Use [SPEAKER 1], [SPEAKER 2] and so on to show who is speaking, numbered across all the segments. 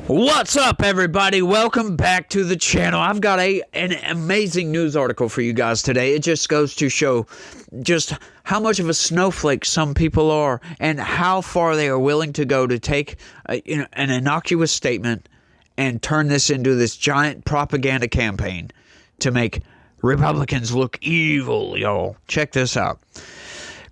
[SPEAKER 1] What's up, everybody? Welcome back to the channel. I've got an amazing news article for you guys today. It just goes to show just how much of a snowflake some people are and how far they are willing to go to take an innocuous statement and turn this into this giant propaganda campaign to make Republicans look evil, y'all. Check this out.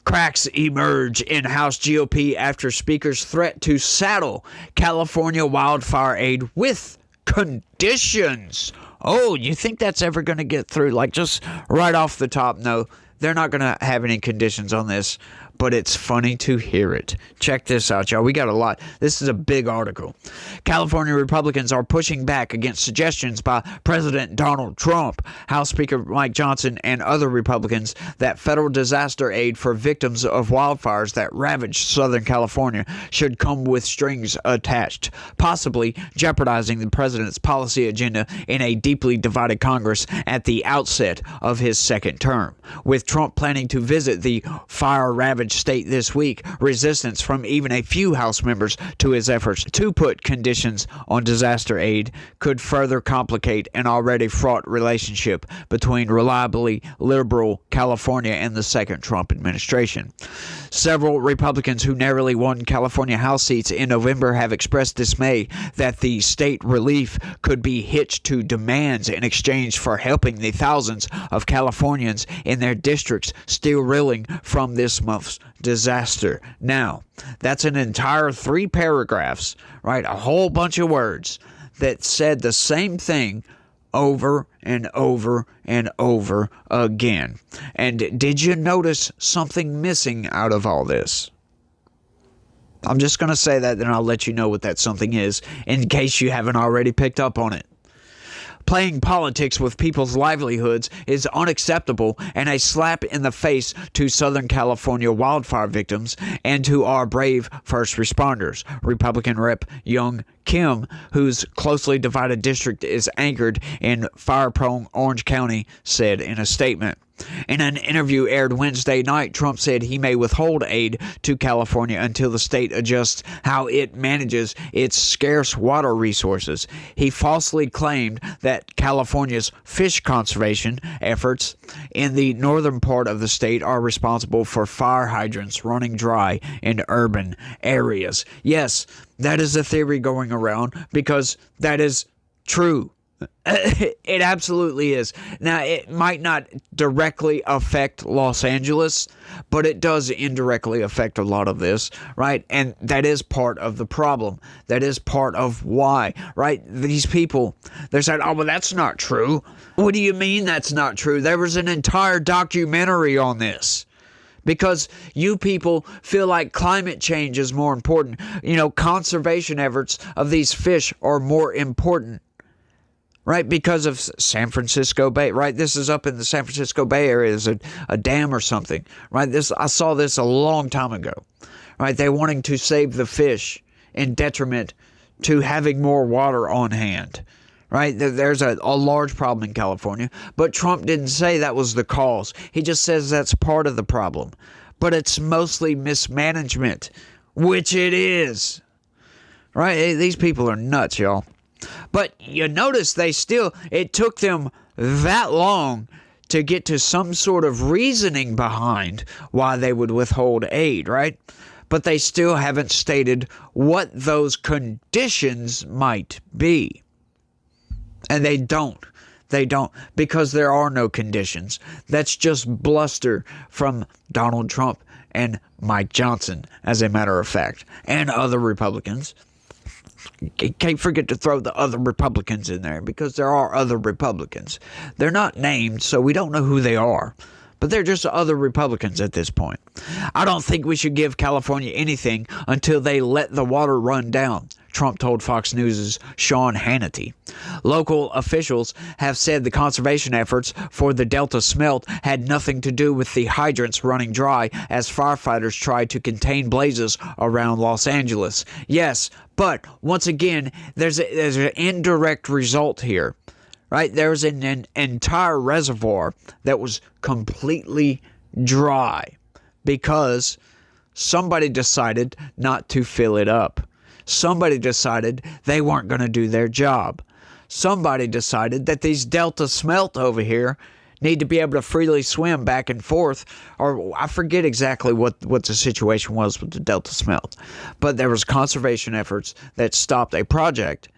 [SPEAKER 1] Cracks emerge in House GOP after speakers threat to saddle California wildfire aid with conditions. Oh, you think that's ever going to get through? Like, just right off the top, no, they're not going to have any conditions on this, but it's funny to hear it. Check this out, y'all. We got a lot. This is a big article. California Republicans are pushing back against suggestions by President Donald Trump, House Speaker Mike Johnson, and other Republicans that federal disaster aid for victims of wildfires that ravaged Southern California should come with strings attached, possibly jeopardizing the president's policy agenda in a deeply divided Congress at the outset of his second term. With Trump planning to visit the fire-ravaged state this week, resistance from even a few House members to his efforts to put conditions on disaster aid could further complicate an already fraught relationship between reliably liberal California and the second Trump administration. Several Republicans who narrowly won California House seats in November have expressed dismay that the state relief could be hitched to demands in exchange for helping the thousands of Californians in their districts still reeling from this month's disaster. Now, that's an entire 3 paragraphs, right? A whole bunch of words that said the same thing over and over and over again. And did you notice something missing out of all this? I'm just going to say that, then I'll let you know what that something is in case you haven't already picked up on it. Playing politics with people's livelihoods is unacceptable and a slap in the face to Southern California wildfire victims and to our brave first responders, Republican Rep. Young Kim, whose closely divided district is anchored in fire-prone Orange County, said in a statement. In an interview aired Wednesday night, Trump said he may withhold aid to California until the state adjusts how it manages its scarce water resources. He falsely claimed that California's fish conservation efforts in the northern part of the state are responsible for fire hydrants running dry in urban areas. Yes, that is a theory going around because that is true. It absolutely is. Now, it might not directly affect Los Angeles, but it does indirectly affect a lot of this, right? And that is part of the problem. That is part of why, right? These people, they're saying, oh, well, that's not true. What do you mean that's not true? There was an entire documentary on this. Because you people feel like climate change is more important. Conservation efforts of these fish are more important. Right, because of San Francisco Bay, right? This is up in the San Francisco Bay Area. There's a dam or something, right? I saw this a long time ago, right? They're wanting to save the fish in detriment to having more water on hand, right? There's a large problem in California, but Trump didn't say that was the cause. He just says that's part of the problem, but it's mostly mismanagement, which it is, right? These people are nuts, y'all. But you notice it took them that long to get to some sort of reasoning behind why they would withhold aid, right? But they still haven't stated what those conditions might be. And they don't. They don't, because there are no conditions. That's just bluster from Donald Trump and Mike Johnson, as a matter of fact, and other Republicans. Can't forget to throw the other Republicans in there, because there are other Republicans. They're not named, so we don't know who they are. But they're just other Republicans at this point. I don't think we should give California anything until they let the water run down, Trump told Fox News' Sean Hannity. Local officials have said the conservation efforts for the Delta smelt had nothing to do with the hydrants running dry as firefighters tried to contain blazes around Los Angeles. Yes, but once again, there's an indirect result here. Right? There's an entire reservoir that was completely dry because somebody decided not to fill it up. Somebody decided they weren't going to do their job. Somebody decided that these Delta smelt over here need to be able to freely swim back and forth, or I forget exactly what the situation was with the Delta smelt. But there was conservation efforts that stopped a project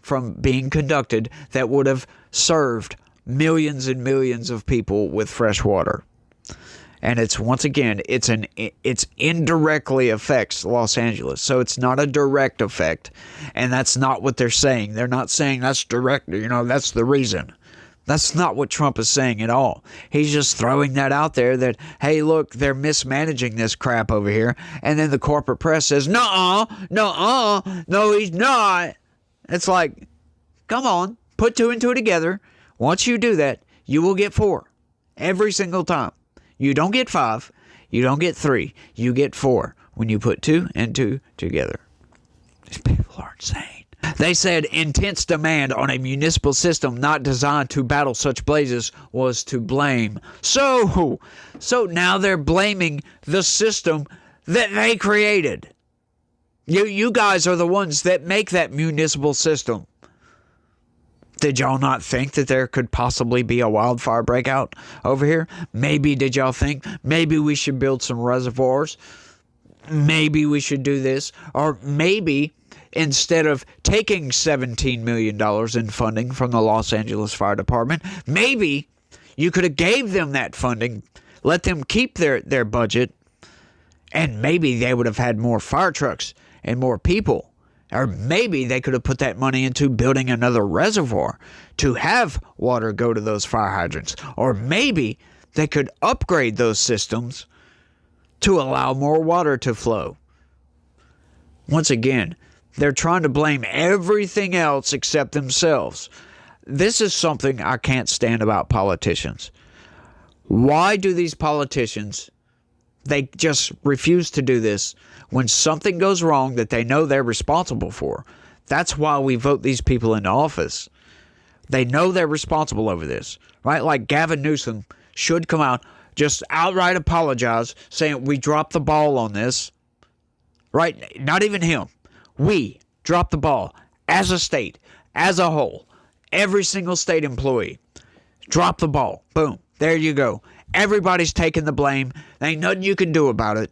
[SPEAKER 1] from being conducted that would have served millions and millions of people with fresh water. And it's, once again, it's indirectly affects Los Angeles. So it's not a direct effect. And that's not what they're saying. They're not saying that's direct, that's the reason. That's not what Trump is saying at all. He's just throwing that out there that, hey, look, they're mismanaging this crap over here. And then the corporate press says, no, he's not. It's like, come on, put two and two together. Once you do that, you will get 4 every single time. You don't get 5. You don't get 3. You get 4 when you put 2 and 2 together. These people are insane. They said intense demand on a municipal system not designed to battle such blazes was to blame. So now they're blaming the system that they created. You guys are the ones that make that municipal system. Did y'all not think that there could possibly be a wildfire breakout over here? Maybe did y'all think maybe we should build some reservoirs? Maybe we should do this. Or maybe instead of taking $17 million in funding from the Los Angeles Fire Department, maybe you could have gave them that funding, let them keep their budget, and maybe they would have had more fire trucks and more people. Or maybe they could have put that money into building another reservoir to have water go to those fire hydrants. Or maybe they could upgrade those systems to allow more water to flow. Once again, they're trying to blame everything else except themselves. This is something I can't stand about politicians. Why do these politicians, they just refuse to do this when something goes wrong that they know they're responsible for? That's why we vote these people into office. They know they're responsible over this, right? Like Gavin Newsom should come out, just outright apologize, saying we dropped the ball on this, right? Not even him. We dropped the ball as a state, as a whole. Every single state employee dropped the ball. Boom. There you go. Everybody's taking the blame. There ain't nothing you can do about it.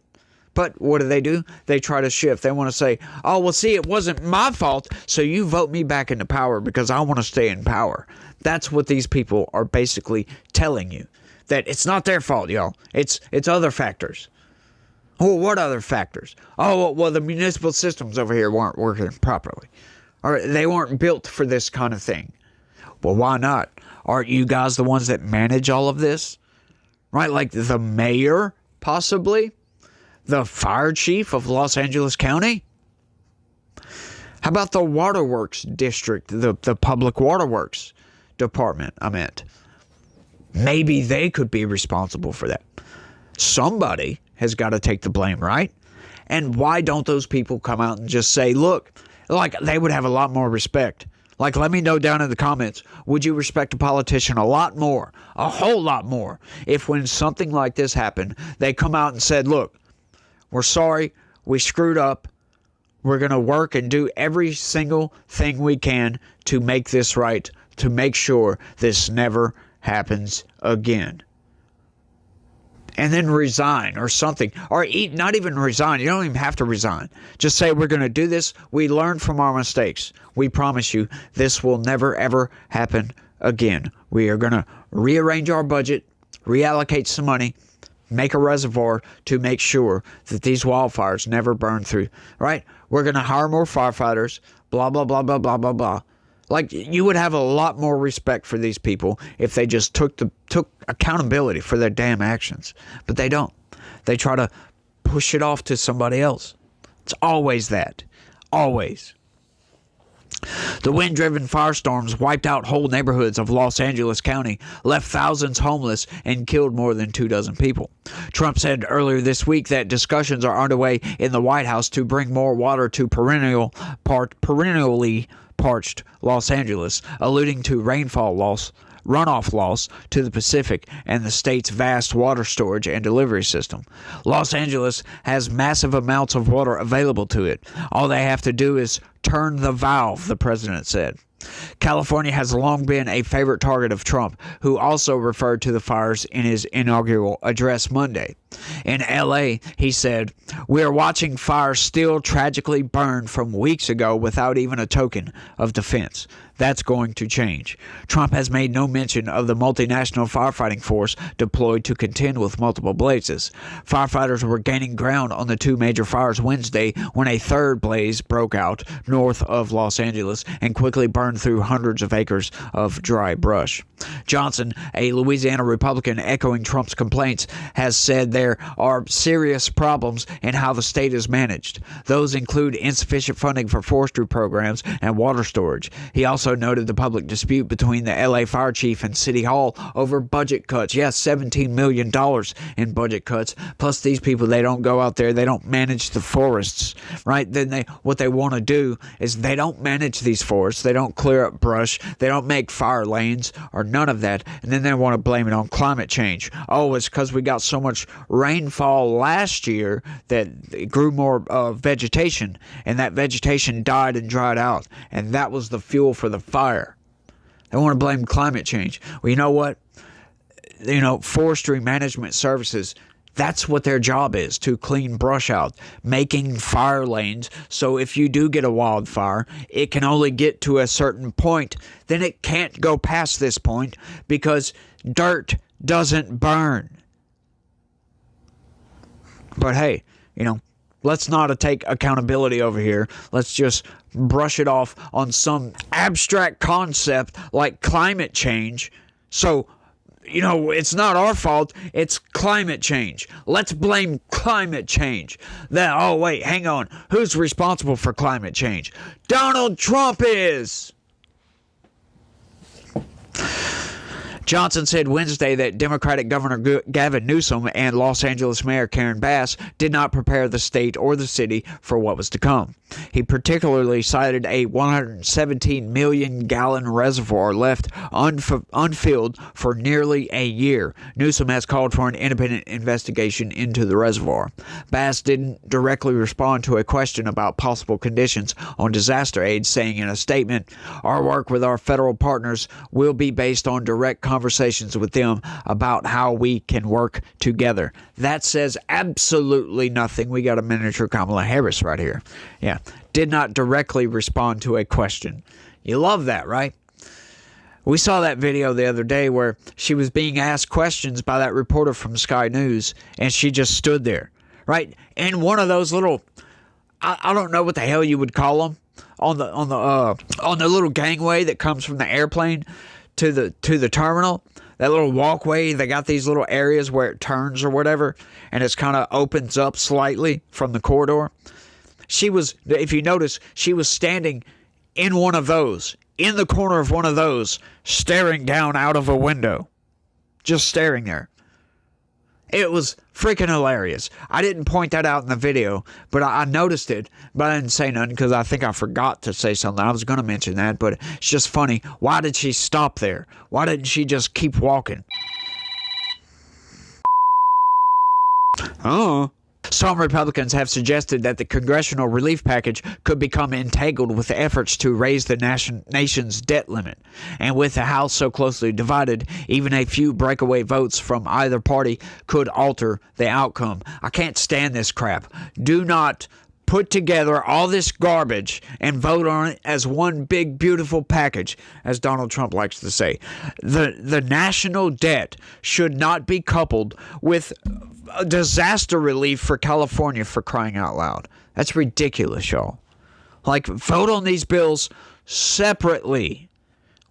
[SPEAKER 1] But what do? They try to shift. They want to say, oh, well, see, it wasn't my fault, so you vote me back into power because I want to stay in power. That's what these people are basically telling you, that it's not their fault, y'all. It's other factors. Oh, what other factors? Oh, well, the municipal systems over here weren't working properly. Or they weren't built for this kind of thing. Well, why not? Aren't you guys the ones that manage all of this? Right? Like the mayor, possibly? The fire chief of Los Angeles County? How about the waterworks district, the public waterworks department, I meant? Maybe they could be responsible for that. Somebody has got to take the blame, right? And why don't those people come out and just say, look, like they would have a lot more respect. Like, let me know down in the comments, would you respect a politician a lot more, a whole lot more, if when something like this happened, they come out and said, look, we're sorry, we screwed up, we're going to work and do every single thing we can to make this right, to make sure this never happens again. And then resign or something. Or not even resign. You don't even have to resign. Just say we're going to do this. We learned from our mistakes. We promise you this will never, ever happen again. We are going to rearrange our budget, reallocate some money, make a reservoir to make sure that these wildfires never burn through. Right? We're going to hire more firefighters, blah, blah, blah, blah, blah, blah, blah. Like, you would have a lot more respect for these people if they just took accountability for their damn actions. But they don't. They try to push it off to somebody else. It's always that. Always. The wind-driven firestorms wiped out whole neighborhoods of Los Angeles County, left thousands homeless, and killed more than 24 people. Trump said earlier this week that discussions are underway in the White House to bring more water to perennially parched Los Angeles, alluding to rainfall loss runoff loss to the Pacific and the state's vast water storage and delivery system. Los Angeles has massive amounts of water available to it. All they have to do is turn the valve, the president said. California has long been a favorite target of Trump, who also referred to the fires in his inaugural address Monday. In L.A., he said, "We are watching fires still tragically burn from weeks ago without even a token of defense. That's going to change." Trump has made no mention of the multinational firefighting force deployed to contend with multiple blazes. Firefighters were gaining ground on the two major fires Wednesday when a third blaze broke out north of Los Angeles and quickly burned through hundreds of acres of dry brush. Johnson, a Louisiana Republican echoing Trump's complaints, has said there are serious problems in how the state is managed. Those include insufficient funding for forestry programs and water storage. He also noted the public dispute between the LA fire chief and City Hall over budget cuts. Yes, $17 million in budget cuts. Plus these people, they don't go out there, they don't manage the forests, right? Then what they want to do is they don't manage these forests, they don't clear up brush, they don't make fire lanes or none of that, and then they want to blame it on climate change. Oh, it's because we got so much rainfall last year that it grew more vegetation, and that vegetation died and dried out, and that was the fuel for the fire. They want to blame climate change. Well, you know what? Forestry management services, that's what their job is, to clean brush out, making fire lanes. So if you do get a wildfire, it can only get to a certain point. Then it can't go past this point because dirt doesn't burn. But hey, let's not take accountability over here. Let's just brush it off on some abstract concept like climate change. So, it's not our fault. It's climate change. Let's blame climate change. Oh, wait, hang on. Who's responsible for climate change? Donald Trump is. Johnson said Wednesday that Democratic Governor Gavin Newsom and Los Angeles Mayor Karen Bass did not prepare the state or the city for what was to come. He particularly cited a 117 million gallon reservoir left unfilled for nearly a year. Newsom has called for an independent investigation into the reservoir. Bass didn't directly respond to a question about possible conditions on disaster aid, saying in a statement, "Our work with our federal partners will be based on direct conversations with them about how we can work together." That says absolutely nothing. We got a miniature Kamala Harris right here. Yeah. Did not directly respond to a question. You love that, right? We saw that video the other day where she was being asked questions by that reporter from Sky News, and she just stood there, right? And one of those little, I don't know what the hell you would call them, on the little gangway that comes from the airplane to the terminal. That little walkway, they got these little areas where it turns or whatever, and it's kind of opens up slightly from the corridor. She was, if you notice, she was standing in one of those, in the corner of one of those, staring down out of a window. Just staring there. It was freaking hilarious. I didn't point that out in the video, but I noticed it, but I didn't say nothing because I think I forgot to say something. I was going to mention that, but it's just funny. Why did she stop there? Why didn't she just keep walking? Oh. Some Republicans have suggested that the congressional relief package could become entangled with efforts to raise the nation's debt limit. And with the House so closely divided, even a few breakaway votes from either party could alter the outcome. I can't stand this crap. Do not put together all this garbage and vote on it as one big, beautiful package, as Donald Trump likes to say. The national debt should not be coupled with disaster relief for California, for crying out loud. That's ridiculous, y'all. Like, vote on these bills separately.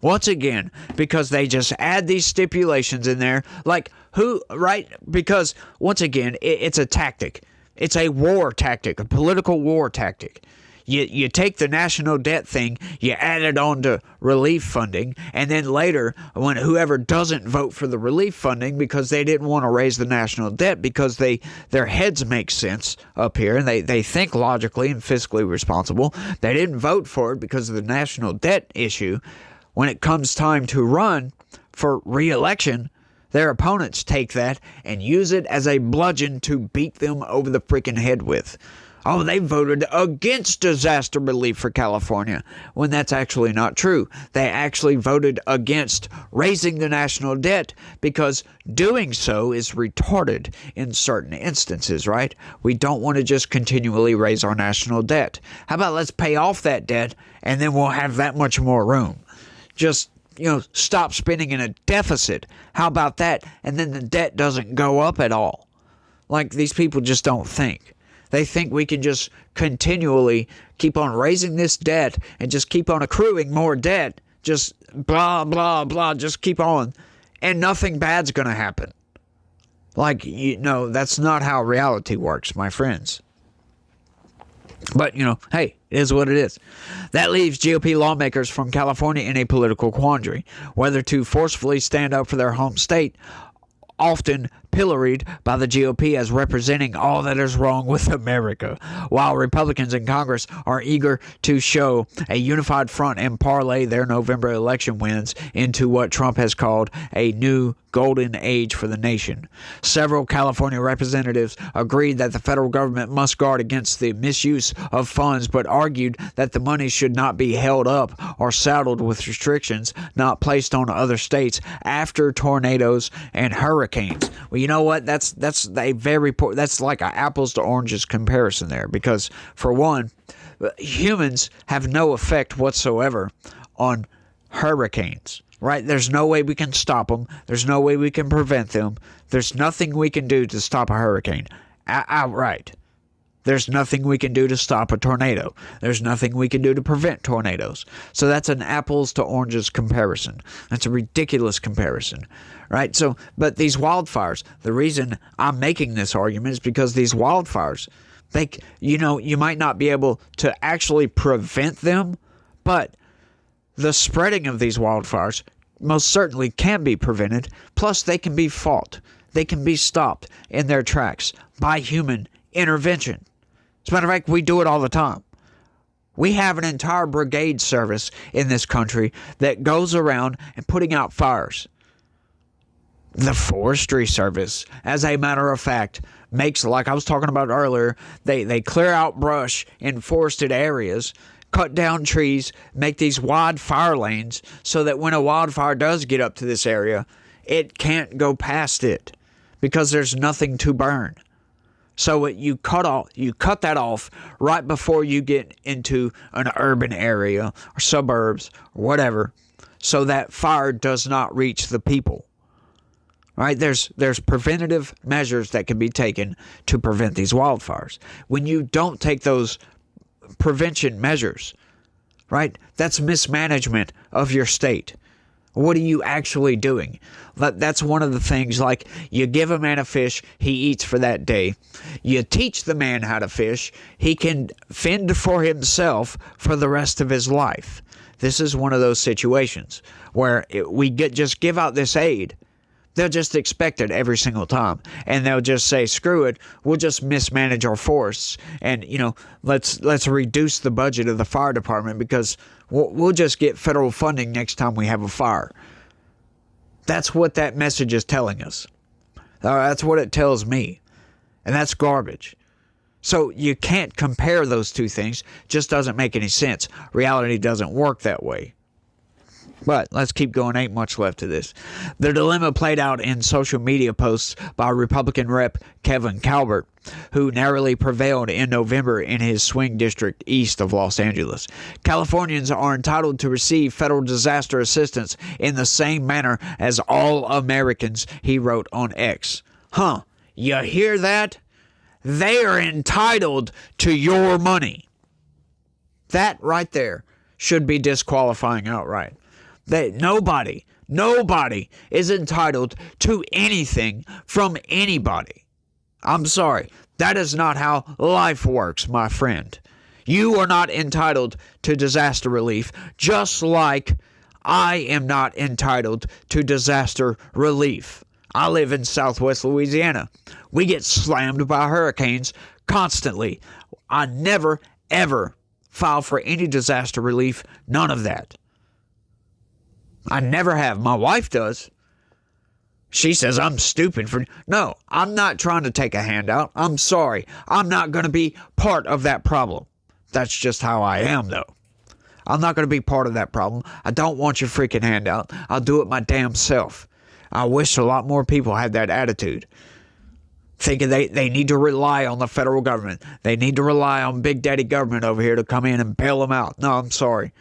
[SPEAKER 1] Once again, because they just add these stipulations in there. Like, who, right? Because, once again, it's a tactic. It's a war tactic, a political war tactic. You take the national debt thing, you add it on to relief funding, and then later, when whoever doesn't vote for the relief funding because they didn't want to raise the national debt because their heads make sense up here and they think logically and fiscally responsible, they didn't vote for it because of the national debt issue. When it comes time to run for re-election, their opponents take that and use it as a bludgeon to beat them over the freaking head with. Oh, they voted against disaster relief for California, when that's actually not true. They actually voted against raising the national debt because doing so is retarded in certain instances, right? We don't want to just continually raise our national debt. How about let's pay off that debt and then we'll have that much more room? Just, stop spending in a deficit. How about that? And then the debt doesn't go up at all. Like, these people just don't think. They think we can just continually keep on raising this debt and just keep on accruing more debt. Just blah, blah, blah. Just keep on. And nothing bad's going to happen. Like, that's not how reality works, my friends. But, hey, it is what it is. That leaves GOP lawmakers from California in a political quandary, whether to forcefully stand up for their home state, often pilloried by the GOP as representing all that is wrong with America, while Republicans in Congress are eager to show a unified front and parlay their November election wins into what Trump has called a new golden age for the nation. Several California representatives agreed that the federal government must guard against the misuse of funds, but argued that the money should not be held up or saddled with restrictions not placed on other states after tornadoes and hurricanes. Well, you know what? That's a very poor. That's like an apples to oranges comparison there, because for one, humans have no effect whatsoever on hurricanes. Right? There's no way we can stop them. There's no way we can prevent them. There's nothing we can do to stop a hurricane. Outright. There's nothing we can do to stop a tornado. There's nothing we can do to prevent tornadoes. So that's an apples to oranges comparison. That's a ridiculous comparison. Right? So, but these wildfires, the reason I'm making this argument is because these wildfires, you might not be able to actually prevent them, but the spreading of these wildfires most certainly can be prevented. Plus, they can be fought. They can be stopped in their tracks by human intervention. As a matter of fact, we do it all the time. We have an entire brigade service in this country that goes around and putting out fires. The Forestry Service, as a matter of fact, makes, like I was talking about earlier, they clear out brush in forested areas, cut down trees, make these wide fire lanes so that when a wildfire does get up to this area, it can't go past it because there's nothing to burn. So you cut that off right before you get into an urban area or suburbs or whatever, so that fire does not reach the people. Right? There's preventative measures that can be taken to prevent these wildfires. When you don't take those prevention measures, right? That's mismanagement of your state. What are you actually doing? That's one of the things, like, you give a man a fish, he eats for that day. You teach the man how to fish, he can fend for himself for the rest of his life. This is one of those situations where we just give out this aid. They'll just expect it every single time. And they'll just say, screw it, we'll just mismanage our forests. And, let's reduce the budget of the fire department because we'll just get federal funding next time we have a fire. That's what that message is telling us. That's what it tells me. And that's garbage. So you can't compare those two things. Just doesn't make any sense. Reality doesn't work that way. But let's keep going. Ain't much left to this. The dilemma played out in social media posts by Republican Rep. Kevin Calvert, who narrowly prevailed in November in his swing district east of Los Angeles. Californians are entitled to receive federal disaster assistance in the same manner as all Americans, he wrote on X. You hear that? They are entitled to your money. That right there should be disqualifying outright. Nobody is entitled to anything from anybody. I'm sorry. That is not how life works, my friend. You are not entitled to disaster relief, just like I am not entitled to disaster relief. I live in Southwest Louisiana. We get slammed by hurricanes constantly. I never, ever file for any disaster relief. None of that. I never have. My wife does. She says I'm stupid for... No, I'm not trying to take a handout. I'm sorry. I'm not going to be part of that problem. That's just how I am, though. I'm not going to be part of that problem. I don't want your freaking handout. I'll do it my damn self. I wish a lot more people had that attitude. Thinking they need to rely on the federal government. They need to rely on Big Daddy government over here to come in and bail them out. No, I'm sorry.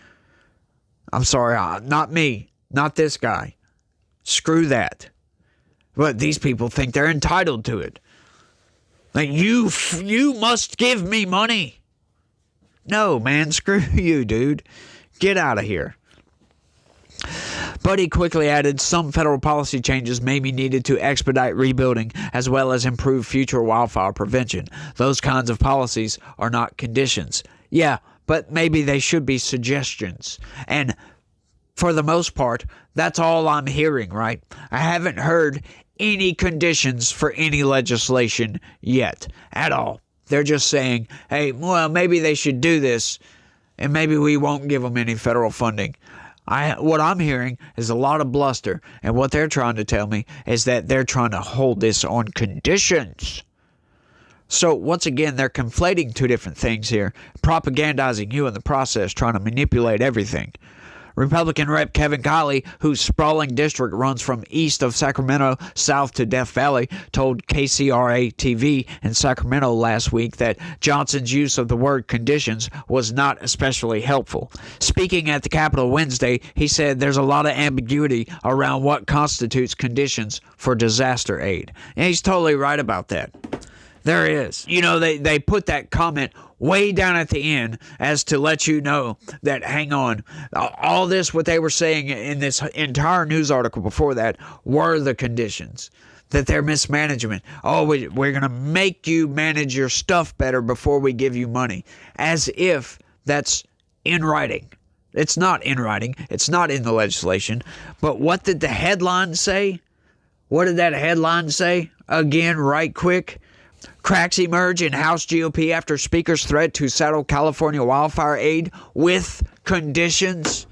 [SPEAKER 1] I'm sorry. Not me. Not this guy. Screw that. But these people think they're entitled to it. Like, you must give me money. No, man, screw you, dude. Get out of here. But he quickly added some federal policy changes may be needed to expedite rebuilding as well as improve future wildfire prevention. Those kinds of policies are not conditions. Yeah, but maybe they should be suggestions. And for the most part, that's all I'm hearing, right? I haven't heard any conditions for any legislation yet at all. They're just saying, hey, well, maybe they should do this, and maybe we won't give them any federal funding. What I'm hearing is a lot of bluster, and what they're trying to tell me is that they're trying to hold this on conditions. So, once again, they're conflating two different things here, propagandizing you in the process, trying to manipulate everything. Republican Rep. Kevin Kiley, whose sprawling district runs from east of Sacramento south to Death Valley, told KCRA-TV in Sacramento last week that Johnson's use of the word conditions was not especially helpful. Speaking at the Capitol Wednesday, he said there's a lot of ambiguity around what constitutes conditions for disaster aid. And he's totally right about that. There is. You know, they put that comment way down at the end as to let you know that, hang on, all this, what they were saying in this entire news article before that, were the conditions. That they're mismanagement. Oh, we're going to make you manage your stuff better before we give you money. As if that's in writing. It's not in writing. It's not in the legislation. But what did the headline say? What did that headline say? Again, right quick. Cracks emerge in House GOP after Speaker's threat to saddle California wildfire aid with conditions.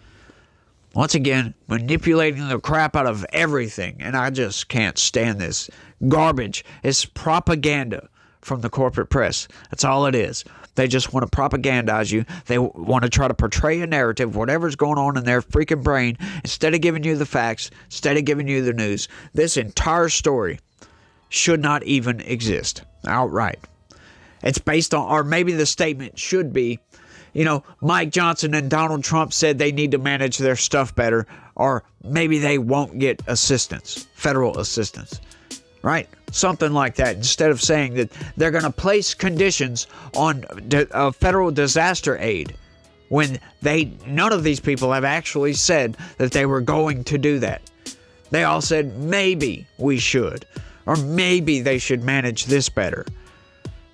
[SPEAKER 1] Once again, manipulating the crap out of everything. And I just can't stand this garbage. It's propaganda from the corporate press. That's all it is. They just want to propagandize you. They want to try to portray a narrative, whatever's going on in their freaking brain, instead of giving you the facts, instead of giving you the news. This entire story should not even exist outright. It's based on, or maybe the statement should be, you know, Mike Johnson and Donald Trump said they need to manage their stuff better, or maybe they won't get assistance, federal assistance, right? Something like that, instead of saying that they're going to place conditions on federal disaster aid when none of these people have actually said that they were going to do that. They all said maybe we should. Or maybe they should manage this better.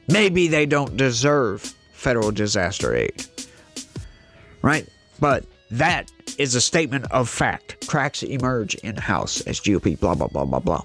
[SPEAKER 1] Maybe they don't deserve federal disaster aid. Right? But that is a statement of fact. Cracks emerge in House as GOP, blah, blah, blah, blah, blah.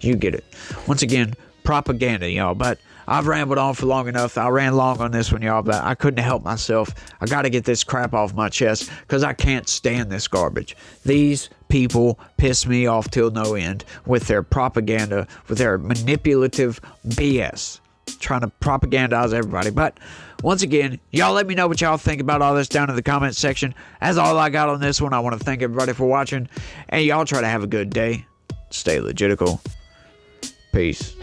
[SPEAKER 1] You get it. Once again, propaganda, y'all. But I've rambled on for long enough. I ran long on this one, y'all, but I couldn't help myself. I got to get this crap off my chest because I can't stand this garbage. These people piss me off till no end with their propaganda, with their manipulative BS, trying to propagandize everybody. But once again, y'all let me know what y'all think about all this down in the comment section. That's all I got on this one. I want to thank everybody for watching, and y'all try to have a good day. Stay legitical. Peace.